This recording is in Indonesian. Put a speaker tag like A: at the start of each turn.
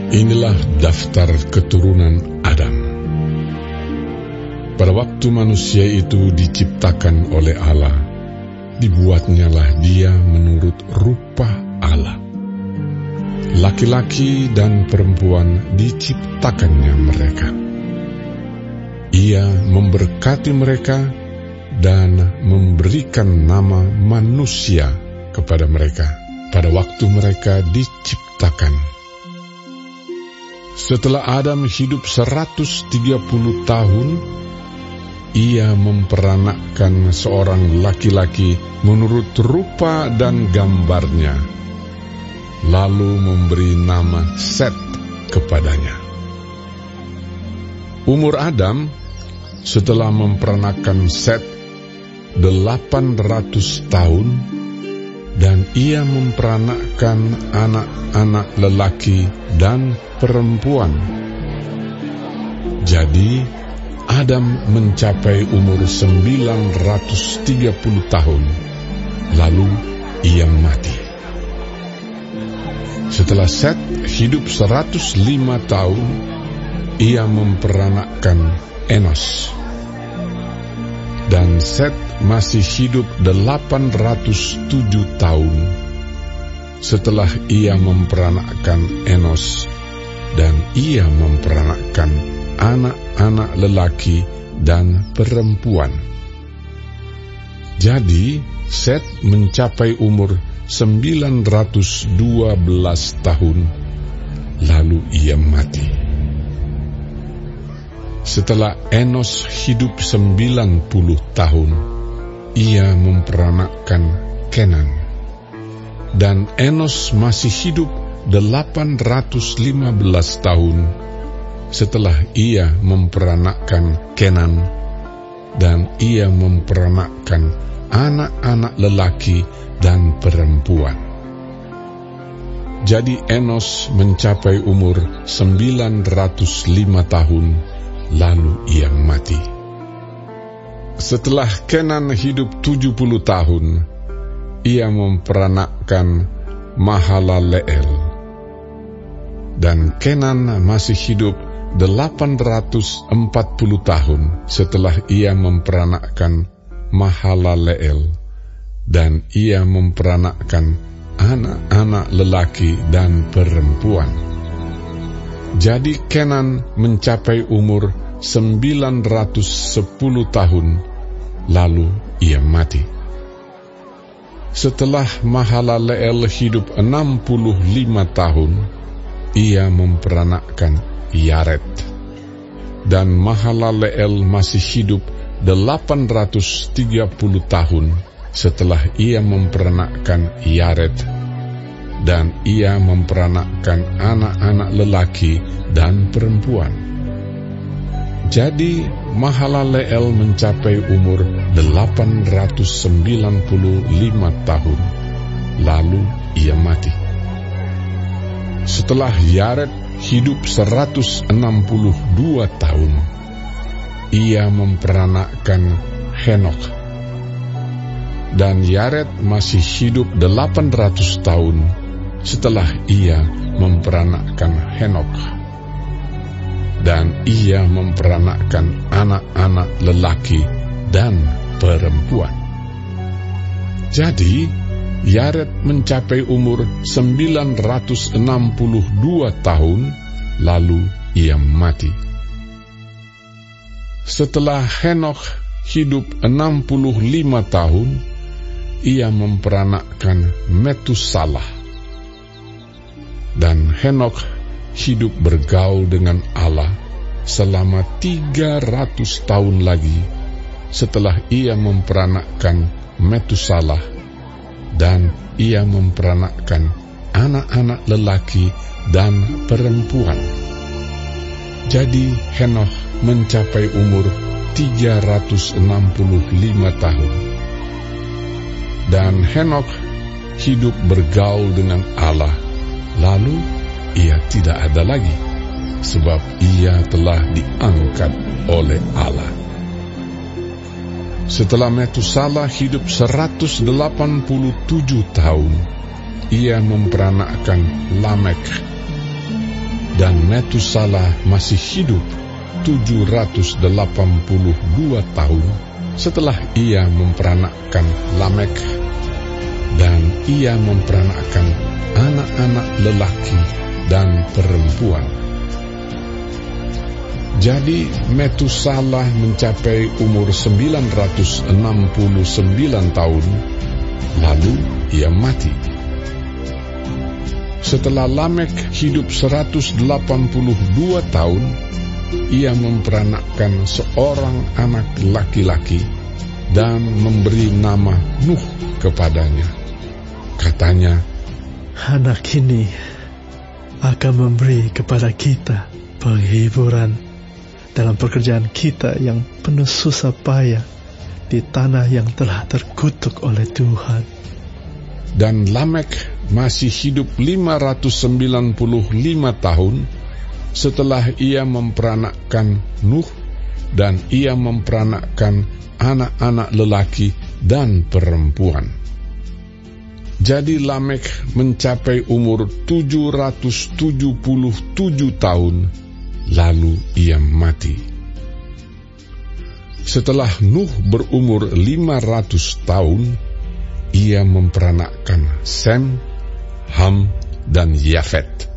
A: Inilah daftar keturunan Adam. Pada waktu manusia itu diciptakan oleh Allah, dibuatnyalah dia menurut rupa Allah. Laki-laki dan perempuan diciptakannya mereka. Ia memberkati mereka dan memberikan nama manusia kepada mereka pada waktu mereka diciptakan. Setelah Adam hidup 130 tahun, ia memperanakkan seorang laki-laki menurut rupa dan gambarnya, lalu memberi nama Set kepadanya. Umur Adam setelah memperanakkan Set 800 tahun, dan ia memperanakkan anak-anak lelaki dan perempuan. Jadi Adam mencapai umur 930 tahun, lalu ia mati. Setelah Set hidup 105 tahun, ia memperanakkan Enos. Dan Set masih hidup 807 tahun setelah ia memperanakkan Enos, dan ia memperanakkan anak-anak lelaki dan perempuan. Jadi Set mencapai umur 912 tahun, lalu ia mati. Setelah Enos hidup 90 tahun, ia memperanakkan Kenan. Dan Enos masih hidup 815 tahun setelah ia memperanakkan Kenan, dan ia memperanakkan anak-anak lelaki dan perempuan. Jadi Enos mencapai umur 905 tahun, lalu ia mati. Setelah Kenan hidup 70 tahun, ia memperanakkan Mahalaleel. Dan Kenan masih hidup 840 tahun setelah ia memperanakkan Mahalaleel, dan ia memperanakkan anak-anak lelaki dan perempuan. Jadi Kenan mencapai umur 910 tahun, lalu ia mati. Setelah Mahalaleel hidup 65 tahun, ia memperanakkan Yared. Dan Mahalaleel masih hidup 830 tahun setelah ia memperanakkan Yared, dan ia memperanakkan anak-anak lelaki dan perempuan. Jadi Mahalaleel mencapai umur 895 tahun, lalu ia mati. Setelah Yared hidup 162 tahun, ia memperanakkan Henokh. Dan Yared masih hidup 800 tahun setelah ia memperanakkan Henokh, dan ia memperanakkan anak-anak lelaki dan perempuan. Jadi Yared mencapai umur 962 tahun, lalu ia mati. Setelah Henokh hidup 65 tahun, ia memperanakkan Metusalah. Dan Henokh hidup bergaul dengan Allah selama 300 tahun lagi setelah ia memperanakkan Metusalah, dan ia memperanakkan anak-anak lelaki dan perempuan. Jadi Henokh mencapai umur 365 tahun. Dan Henokh hidup bergaul dengan Allah, lalu ia tidak ada lagi, sebab ia telah diangkat oleh Allah. Setelah Metusalah hidup 187 tahun, ia memperanakkan Lamek. Dan Metusalah masih hidup 782 tahun setelah ia memperanakkan Lamek, dan ia memperanakkan anak-anak lelaki dan perempuan. Jadi Metusalah mencapai umur 969 tahun, lalu ia mati. Setelah Lamek hidup 182 tahun, ia memperanakkan seorang anak laki-laki dan memberi nama Nuh kepadanya. Katanya,
B: anak ini akan memberi kepada kita penghiburan dalam pekerjaan kita yang penuh susah payah di tanah yang telah terkutuk oleh Tuhan.
A: Dan Lamek masih hidup 595 tahun setelah ia memperanakkan Nuh, dan ia memperanakkan anak-anak lelaki dan perempuan. Jadi Lamek mencapai umur 777 tahun, lalu ia mati. Setelah Nuh berumur 500 tahun, ia memperanakkan Sem, Ham, dan Yafet.